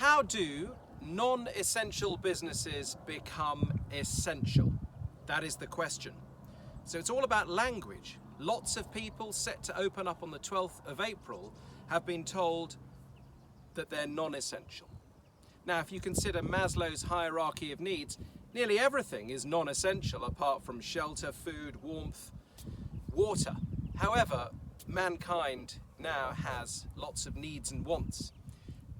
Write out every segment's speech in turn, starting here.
How do non-essential businesses become essential? That is the question. So it's all about language. Lots of people set to open up on the 12th of April have been told that they're non-essential. Now, if you consider Maslow's hierarchy of needs, nearly everything is non-essential apart from shelter, food, warmth, water. However, mankind now has lots of needs and wants.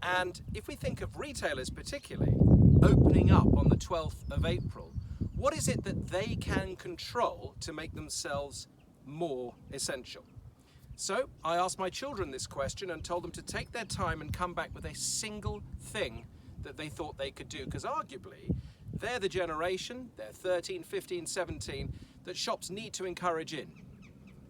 And if we think of retailers particularly opening up on the 12th of April, what is it that they can control to make themselves more essential? So I asked my children this question and told them to take their time and come back with a single thing that they thought they could do, because arguably they're the generation, they're 13, 15, 17, that shops need to encourage in.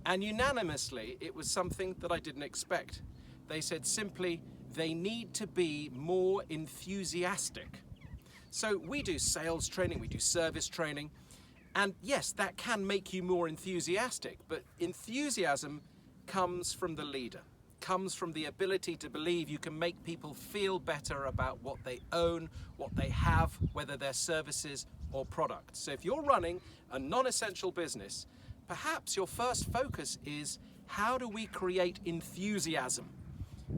And unanimously, it was something that I didn't expect. They said simply, they need to be more enthusiastic. So we do sales training, we do service training, and yes, that can make you more enthusiastic, but enthusiasm comes from the leader, comes from the ability to believe you can make people feel better about what they own, what they have, whether they're services or products. So if you're running a non-essential business, perhaps your first focus is, how do we create enthusiasm?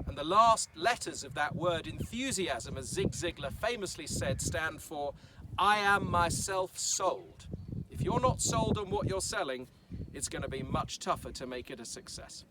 And the last letters of that word enthusiasm, as Zig Ziglar famously said, stand for I am myself sold. If you're not sold on what you're selling, it's going to be much tougher to make it a success.